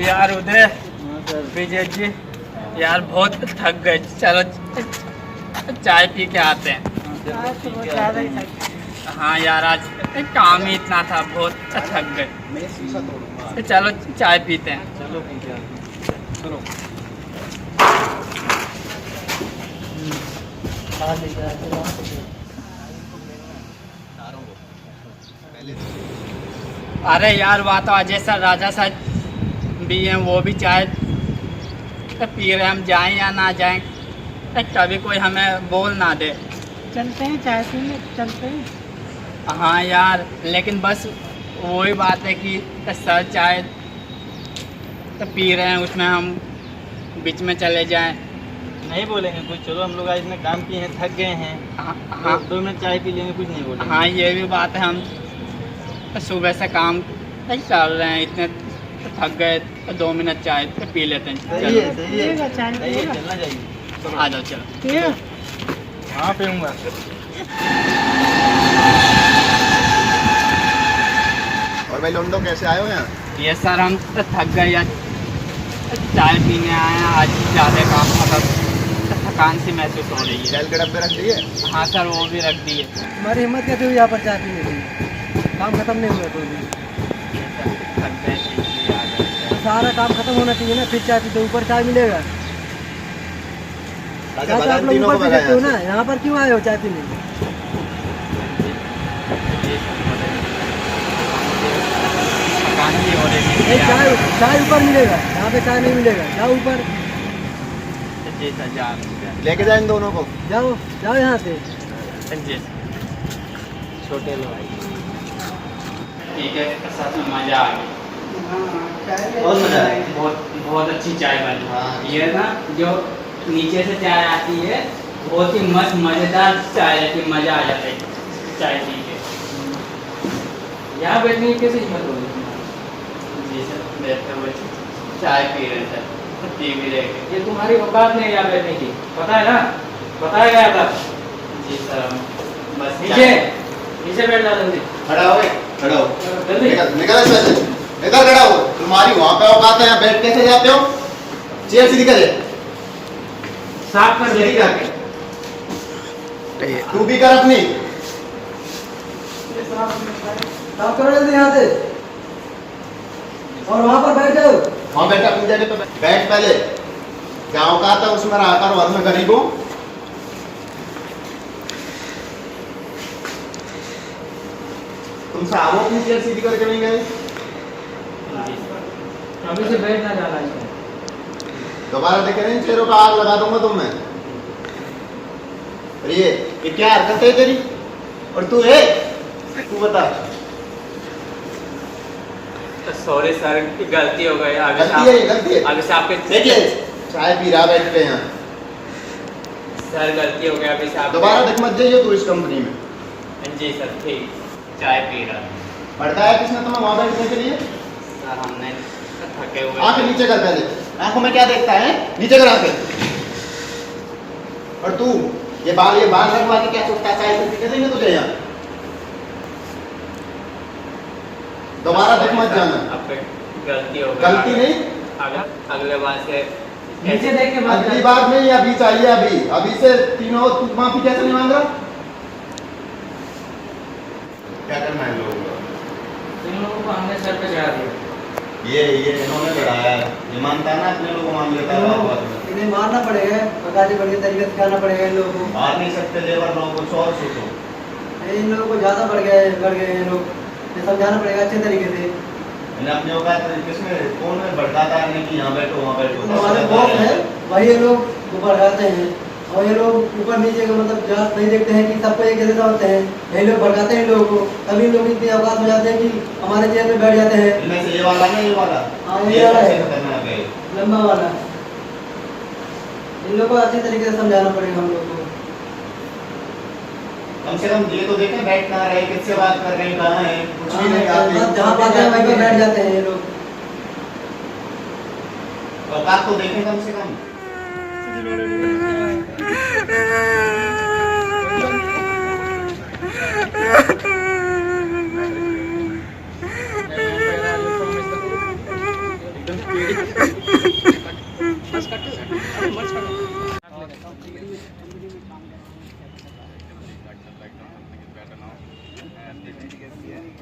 यार उदय, विजय जी, यार बहुत थक गए, चलो चाय पी के आते हैं। हाँ यार, आज काम ही इतना था, बहुत थक गए। चलो चाय पीते हैं। चलो पीते हैं, चलो। अरे यार, वहाँ तो अजय सर, राजा सर भी हैं, वो भी चाय पी रहे। हम जाएं या ना जाएं, कभी कोई हमें बोल ना दे। चलते हैं, चाय पीने चलते हैं। हाँ यार, लेकिन बस वही बात है कि सर चाय पी रहे हैं, उसमें हम बीच में चले जाएं। नहीं बोलेंगे कुछ, चलो हम लोग आज इतने काम किए हैं, थक गए हैं। हाँ 2 मिनट चाय पी लेंगे, कुछ नहीं बोलेंगे। हाँ, ये भी बात है। हम सुबह से काम कर रहे हैं, इतने थक गए, 2 मिनट चाय पी लेते हैं। सही चलो, है, सही है, चाय सही है, चलना चाहिए। आ जाओ, चलो। हाँ पीऊँगा। और भाई लोंडो, कैसे आए हो यहाँ? ये सर, हम थक गए यार, चाय पीने आए हैं। आज ज़्यादा काम, मतलब थकान सी महसूस हो रही है। तेल के डब्बे रख दिए? हाँ सर, वो भी रख दिए। हमारी हिम्मत कैसे हुई यहाँ पर चाय पीने की? काम खत्म नहीं हुआ तो भी थक गए थे, इसलिए आ गए थे। तो सारा काम खत्म होना चाहिए ना, फिर चाय पीते ऊपर चाय मिलेगा। चाय तो आप लोग ऊपर पी सकते हो ना, यहाँ पर क्यों आए हो चाय पीने? थकान सी हो रही नहीं, थी। चाय ऊपर मिलेगा, यहाँ पे चाय नहीं मिलेगा। जाओ ऊपर, जी सर, जा लेके जाए इन दोनों को। जाओ जाओ यहाँ से। जी छोटे लोग ठीक है, साथ में मज़ा आ गया। बहुत मजा आया। बहुत बहुत अच्छी चाय बनी। हाँ। ये ना, जो नीचे से चाय आती है, बहुत ही मस्त मज़ेदार चाय रहती है, मज़ा आ जाता है चाय पी के। यहाँ बैठने की कैसे हिम्मत होगी? जी सर, बैठे हुए चाय पी रहे थे, टीवी देख के। ये तुम्हारी औकात नहीं है यहाँ बैठने की, पता है ना? बताया गया था। जी सर, बस नीचे नीचे बैठ जाओ जल्दी। खड़ा हो, खड़ा हो। जल्दी निकल निकल ऐसे से। इधर खड़ा हो। तुम्हारी वहाँ पे औकात है, यहाँ बैठ कैसे जाते हो? चेयर सीधी करे, साफ कर सीधी दे। करके। तू भी कर अपनी। साफ करो जल्दी यहाँ से, और वहाँ पर बैठ जाओ। वहाँ बैठ, अपनी जगह पे बैठ पहले। क्या औकात है उसमें रहा कर, और में गरीब हो। तुम साहब अपनी चेयर सीधी करके नहीं गए? अभी से बैठ ना जाना इसमें। दोबारा देखे नहीं, चेहरों का आग लगा दूंगा तुम में। अरे ये क्या हरकत है तेरी? और तू है, तू बता। सॉरी सर, गलती हो गई। आगे गलती है, गलती है। आगे से आपके देखिए, चाय पी रहा बैठ के यहाँ। सर, गलती हो गई। अभी से आप दोबारा देख मत जाइए तू इस कंपनी में। जी सर, ठीक। चाय पी रहा। भड़काया किसने तुम्हें वहाँ बैठने के लिए? सर, हमने थके हुए आंखें नीचे कर पहले। आंखों में क्या देखता है? नीचे कर आंखें। और तू ये बाल लगवा के क्या सोचता है? चाय पीने देंगे तुझे यहाँ? दोबारा देख मत जाना। आपके गलती हो गई। गलती नहीं, अगले बार से नीचे देख के बात अगली कर। बार नहीं, अभी चाहिए। अभी से तीनों। तू माफी कैसे नहीं मांग रहा? क्या करना है लोगों को? इन लोगों को हमने सर पे चढ़ा दिया। ये इन्होंने लड़ाया है। ये मानता है ना, अपने लोगों को मान लेता है बात में। इन्हें मारना पड़ेगा, बकायदे बढ़िया तरीके से सिखाना पड़ेगा इन लोगों को। मार नहीं सकते लेबर लोगों को, और सोचो। इन लोगों को ज़्यादा बढ़ गए हैं लोग, ये समझाना पड़ेगा अच्छे तरीके से। इन्हें अपने औकात किसमें, कौन में भड़काता है नहीं कि यहाँ बैठो वहाँ बैठो। हमारे बॉस है, वही ये लोग ऊपर भड़काते हैं, और ये लोग ऊपर नीचे का मतलब जांच नहीं देखते हैं कि सबको एक जैसे समझते हैं। यही लोग भड़काते हैं इन लोगों को, तभी लोग इतनी औकात में जाते हैं कि हमारे चेयर में बैठ जाते हैं। इनमें से ये वाला ना, ये वाला। हाँ, ये वाला है। सबसे खतरनाक है। लंबा वाला। इन लोगों को अच्छे तरीके से समझाना पड़ेगा हम लोग को। कम से कम ये तो देखें बैठ कहाँ रहे, किससे बात कर रहे हैं, कहाँ है, कुछ भी नहीं आते। जहाँ पाते हैं वहीं पे बैठ जाते हैं ये लोग। औकात तो देखें कम से कम।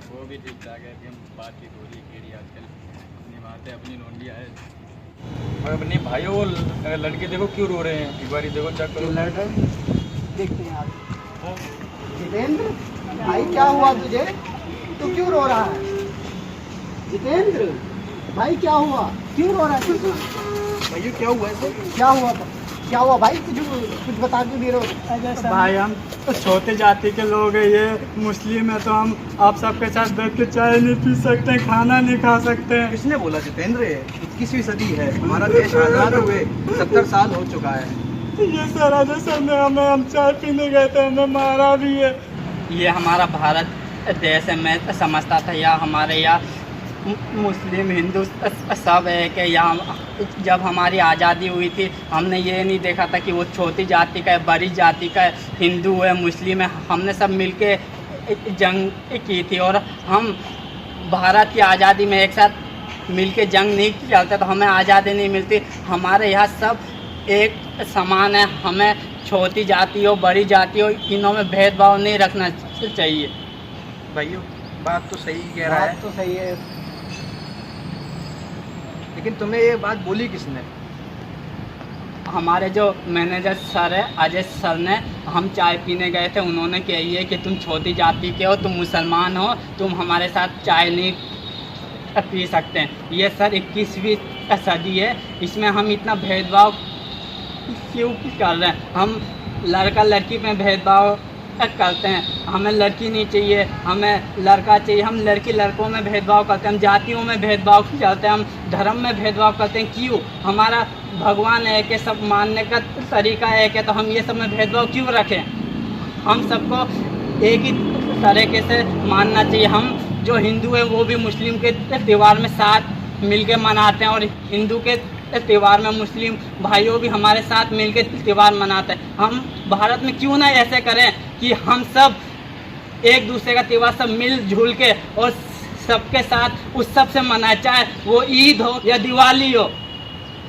वो भी ठीक ठाक है, हम बातचीत हो रही है आजकल अपनी बात है, अपनी नोंडिया है। और अपने भाइयों वो लड़के देखो क्यों रो रहे हैं, एक बार देखो चेक करो। देखते हैं आप। जितेंद्र भाई क्या हुआ तुझे, तू क्यों रो रहा है? जितेंद्र भाई क्या हुआ, क्यों रो रहा है तू? भैया क्या हुआ ऐसे? क्या हुआ भाई, तुझे कुछ बता क्यों नहीं रहो? भाई हम तो छोटे जाति के लोग हैं, ये मुस्लिम है तो हम आप सबके साथ बैठ के चाय नहीं पी सकते, खाना नहीं खा सकते हैं। किसने बोला जितेंद्र? 21वीं सदी है, हमारा देश आज़ाद हुए 70 साल हो चुका है। ये सारा जो समय हमें, हम चाय पीने गए थे, हमें मारा भी है। ये हमारा भारत देश है, मैं समझता था या हमारे यहाँ मुस्लिम हिंदू सब है कि यहाँ जब हमारी आज़ादी हुई थी हमने ये नहीं देखा था कि वो छोटी जाति का है, बड़ी जाति का है, हिंदू है, मुस्लिम है, हमने सब मिलके जंग की थी। और हम भारत की आज़ादी में एक साथ मिलके जंग नहीं चलते तो हमें आज़ादी नहीं मिलती। हमारे यहाँ सब एक समान है, हमें छोटी जाति हो बड़ी जाति हो इनों में भेदभाव नहीं रखना चाहिए। भाइयों बात तो सही कह रहा है, बात तो सही है, लेकिन तुम्हें ये बात बोली किसने? हमारे जो मैनेजर सर है अजय सर ने, हम चाय पीने गए थे, उन्होंने कही है कि तुम छोटी जाति के हो, तुम मुसलमान हो, तुम हमारे साथ चाय नहीं पी सकते हैं। ये सर 21वीं सदी है, इसमें हम इतना भेदभाव क्यों कर रहे हैं? हम लड़का लड़की में भेदभाव करते हैं, हमें लड़की नहीं चाहिए, हमें लड़का चाहिए, हम लड़की लड़कों में भेदभाव करते हैं, हम जातियों में भेदभाव करते हैं, हम धर्म में भेदभाव करते हैं। क्यों? हमारा भगवान है कि सब मानने का तरीका है कि तो हम ये सब में भेदभाव क्यों रखें? हम सबको एक ही तरीके से मानना चाहिए। हम जो हिंदू हैं वो भी मुस्लिम के त्यौहार में साथ मिलके मनाते हैं और हिंदू के त्यौहार में मुस्लिम भाइयों भी हमारे साथ मिलके त्यौहार मनाते हैं। हम भारत में क्यों ना ऐसे करें कि हम सब एक दूसरे का त्यौहार सब मिलजुल के और सबके साथ उत्सव से मनाए, चाहे वो ईद हो या दिवाली हो।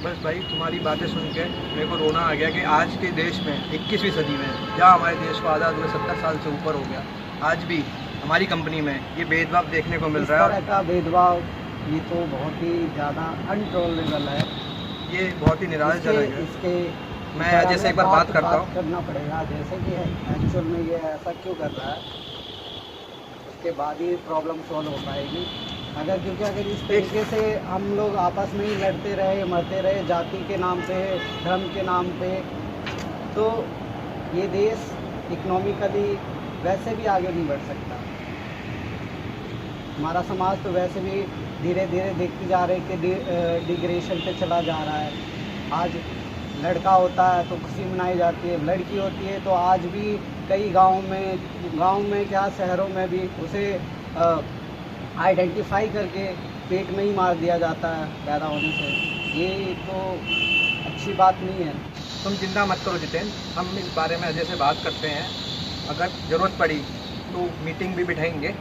बस भाई तुम्हारी बातें सुन के मेरे को रोना आ गया कि आज के देश में 21वीं सदी में, जहाँ हमारे देश को आज़ाद हुए 70 साल से ऊपर हो गया, आज भी हमारी कंपनी में ये भेदभाव देखने को मिल रहा है। इस तरह का भेदभाव ये तो बहुत ही ज़्यादा अनटोलेबल है, ये बहुत ही निराशाजनक है। इसके मैं अजय से एक बार बात करता हूँ। करना पड़ेगा, जैसे कि एक्चुअल में ये ऐसा क्यों कर रहा है, उसके बाद ही प्रॉब्लम सॉल्व हो पाएगी। क्योंकि अगर इस तरीके से हम लोग आपस में ही लड़ते रहे मरते रहे जाति के नाम पे, धर्म के नाम पे, तो ये देश इकोनॉमिकली वैसे भी आगे नहीं बढ़ सकता। हमारा समाज तो वैसे भी धीरे धीरे देखते जा रहे कि डिग्रेडेशन पे चला जा रहा है। आज लड़का होता है तो खुशी मनाई जाती है, लड़की होती है तो आज भी कई गांव में क्या शहरों में भी उसे आइडेंटिफाई करके पेट में ही मार दिया जाता है पैदा होने से। ये तो अच्छी बात नहीं है। तुम चिंता मत करो जितेंद्र, हम इस बारे में अजय से बात करते हैं। अगर ज़रूरत पड़ी तो मीटिंग भी बिठाएंगे,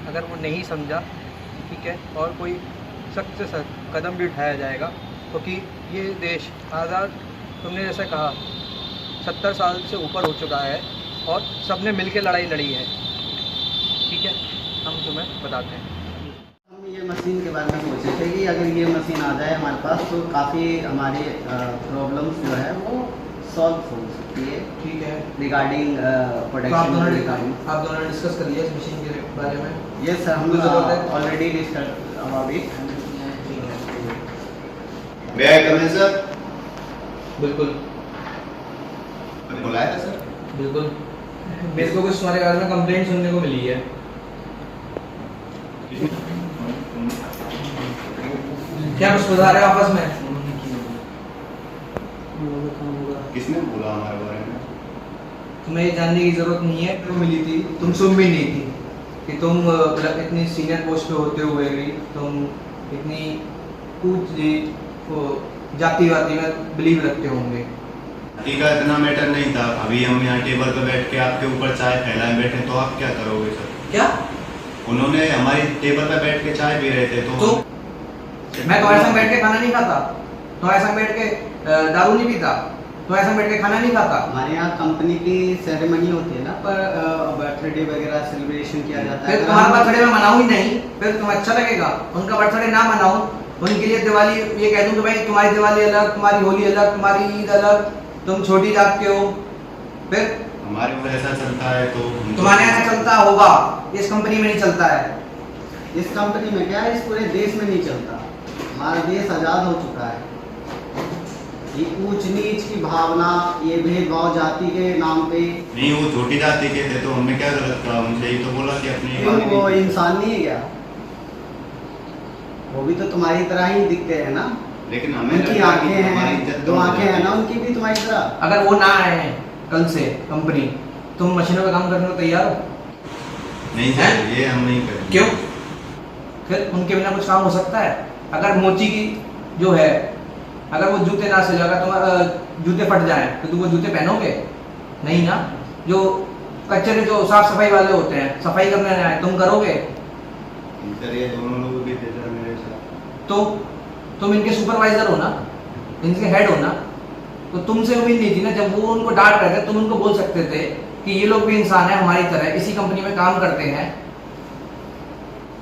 अगर वो नहीं समझा ठीक है, और कोई सख्त से सख्त कदम भी उठाया जाएगा, क्योंकि ये देश आज़ाद तुमने जैसे कहा 70 साल से ऊपर हो चुका है और सबने मिलकर लड़ाई लड़ी है। ठीक है, हम तुम्हें बताते हैं। हम ये मशीन के बारे में सोचे थे कि अगर ये मशीन आ जाए हमारे पास तो काफ़ी हमारी प्रॉब्लम्स जो है वो सॉल्व हो सकती है। ठीक है, रिगार्डिंग प्रोडक्शन आप दोनों डिस्कस कर लिया इस मशीन के बारे में? ये सर हम already discuss about it. May I come in sir? बिल्कुल बुलाया था सर? बिल्कुल, मेरे को कुछ तुम्हारे बारे में कंप्लेंट सुनने को मिली है। क्या कुछ सुधार है आपस में? किसने बोला हमारे बारे में? तुम्हें ये जानने की ज़रूरत नहीं है क्यों मिली थी, तुम सुन भी नहीं थी कि तुम मतलब इतनी सीनियर पोस्ट पे होते हुए भी तुम इतनी ऊंच जाति वाति में बिलीव रखते होंगे। जाति का इतना मैटर नहीं था। अभी हम यहाँ टेबल पे बैठ के आपके ऊपर चाय फैलाए बैठे तो आप क्या करोगे सर? क्या उन्होंने हमारी टेबल पे बैठ के चाय पी रहे थे तो मैं तुम्हारे संग बैठ के खाना नहीं खाता, तुम्हारे संग बैठ के दारू नहीं पीता, तुम्हारे संग बैठ के खाना नहीं खाता। हमारे यहाँ कंपनी की सेरेमनी होती है ना, पर बर्थडे वगैरह सेलिब्रेशन किया जाता है। फिर तुम्हारा बर्थडे में मनाऊं ही नहीं, फिर तुम्हें अच्छा लगेगा? उनका बर्थडे ना मनाऊं, उनके लिए दिवाली ये कह दूं कि भाई तुम्हारी दिवाली अलग, तुम्हारी होली अलग, तुम्हारी ईद अलग, तुम छोटी जात के हो, फिर हमारे ऊपर ऐसा चलता है तो तुम्हारे यहाँ चलता होगा, इस कंपनी में नहीं चलता है। इस कंपनी में क्या है, इस पूरे देश में नहीं चलता। हमारा देश आज़ाद हो चुका है। ये ऊंच नीच की भावना, ये भेदभाव जाति के नाम पे। नहीं, वो छोटी जाति के थे तो उनमें क्या गलत था? उनसे ही तो बोला कि अपनी क्यों, वो इंसान नहीं है क्या? वो भी तो तुम्हारी तरह ही दिखते हैं ना। लेकिन हमें उनकी लगता है आंखें कि हमारी हैं, इज्जत दो कम हो आंखें हैं जाएगी। ना उनकी भी तुम्हारी तरह। अगर वो ना आए हैं कल से कंपनी, तुम मशीनों पे काम करने को तैयार हो? नहीं सर, ये हम नहीं करेंगे। क्यों? फिर उनके बिना कुछ काम हो सकता है? अगर मोची की जो है, अगर वो जूते ना सिले, अगर तुम जूते फट जाए तो तुम वो जूते पहनोगे? नहीं ना। जो कचरे जो साफ सफाई वाले होते हैं, सफाई करने आए, तुम करोगे? सर ये दोनों लोग भी थे सर मेरे साथ। तो तुम इनके सुपरवाइजर हो ना, इनके हेड हो ना, तो तुमसे उम्मीद नहीं थी ना, जब वो उनको डांट रहे थे तुम उनको बोल सकते थे कि ये लोग भी इंसान है हमारी तरह, इसी कंपनी में काम करते हैं।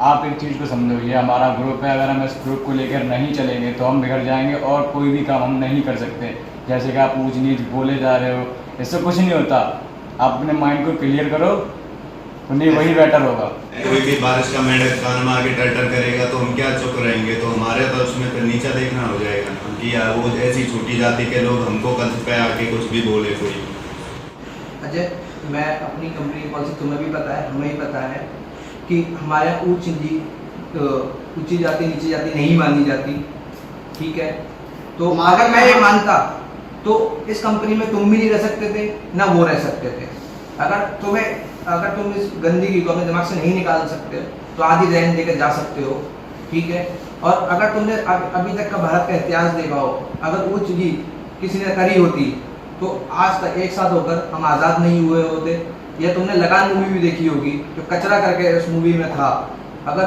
आप एक चीज़ को समझो, ये हमारा ग्रुप है, अगर हम इस ग्रुप को लेकर नहीं चलेंगे तो हम बिगड़ जाएंगे और कोई भी काम हम नहीं कर सकते। जैसे कि आप ऊंच नीच बोले जा रहे हो, इससे कुछ नहीं होता। आप अपने माइंड को क्लियर करो, तो नहीं वही बेटर होगा। कोई भी बारिश का मेढक कान में आके टर्टर करेगा तो हम क्या चुप रहेंगे? तो हमारे तो उसमें फिर नीचा देखना हो जाएगा कि यार वो ऐसी छोटी जाति के लोग हमको कल पे आके कुछ भी बोले कोई। अजय, मैं अपनी कंपनी की पॉलिसी तुम्हें भी पता है, हमें भी पता है कि हमारे यहाँ ऊंची जाति नीची जाति नहीं मानी जाती, ठीक है? तो अगर मैं ये मानता तो इस कंपनी में तुम भी नहीं रह सकते थे ना वो रह सकते थे। अगर तुम इस गंदगी को अपने दिमाग से नहीं निकाल सकते तो आधी रहन देकर जा सकते हो, ठीक है? और अगर तुमने अभी तक का भारत का इतिहास देखा हो, अगर ऊंच नीच किसी ने करी होती तो आज तक एक साथ होकर हम आज़ाद नहीं हुए होते। या तुमने लगान मूवी भी देखी होगी, जो कचरा करके उस मूवी में था, अगर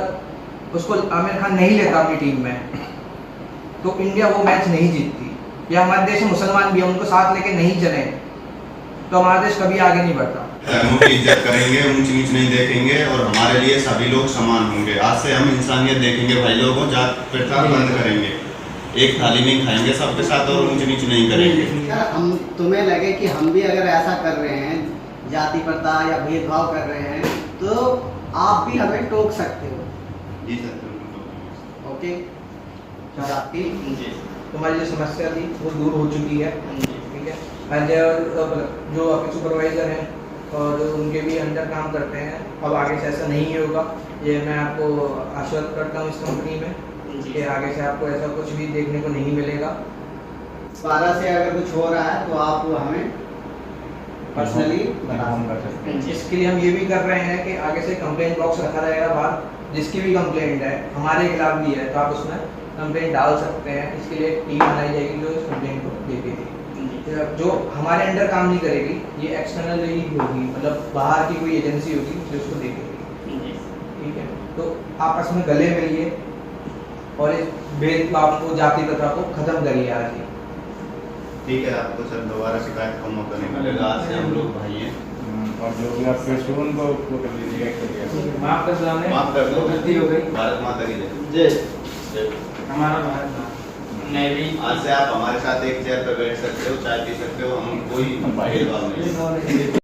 उसको आमिर खान नहीं लेता अपनी टीम में तो इंडिया वो मैच नहीं जीतती। या हमारे देश में मुसलमान भी, उनको साथ लेके नहीं चले तो हमारा देश कभी आगे नहीं बढ़ता। धर्मों की इज्जत करेंगे, ऊंच नीच नहीं देखेंगे और हमारे लिए सभी लोग समान होंगे। आज से हम इंसानियत देखेंगे भाई लोगों, जात प्रथा बंद करेंगे, एक थाली में खाएंगे सबके साथ और ऊंच नीच नहीं करेंगे। यार हम, तुम्हें लगे कि हम भी अगर ऐसा कर रहे हैं, जाति प्रथा या भेदभाव कर रहे हैं, तो आप भी हमें टोक सकते हो। जी सर। ओके, जाति तुम्हारी जो समस्या थी वो दूर हो चुकी है, ठीक है? अजय और जो आपके सुपरवाइजर हैं और जो उनके भी अंदर काम करते हैं, अब आगे से ऐसा नहीं होगा। ये मैं आपको आश्वस्त करता हूँ इस कंपनी में कि आगे से आपको ऐसा कुछ भी देखने को नहीं मिलेगा। 12 से अगर कुछ हो रहा है तो आप हमें पर्सनली बता हम कर सकते हैं। इसके लिए हम ये भी कर रहे हैं कि आगे से कंप्लेंट बॉक्स रखा रहेगा बाहर, जिसकी भी कंप्लेंट है हमारे खिलाफ भी है तो आप उसमें कंप्लेंट डाल सकते हैं। इसके लिए टीम बनाई जाएगी जो इस कंप्लेंट को देखेगी। जो हमारे अंडर काम नहीं करेगी, ये एक्सटर्नल ही होगी, मतलब बाहर की कोई एजेंसी होगी जो उसको देखेगी, ठीक है? तो आपस में गले मिलिए और इस भेदभाव को, जाति प्रथा को खत्म करिए आज ही। ठीक है, आपको सर दोबारा शिकायत का मौका नहीं मिलेगा। आज से हम लोग भाई हैं। और जो भी आपके स्टूडेंट को कर लीजिएगा, करिएगा। माफ कर दो हमें, माफ कर दो, गलती हो गई। भारत माता की जय। जय। हमारा भारत माता नेवी। आज से आप हमारे साथ एक चेयर पर बैठ सकते हो, चाय पी सकते हो, हम कोई भेदभाव नहीं।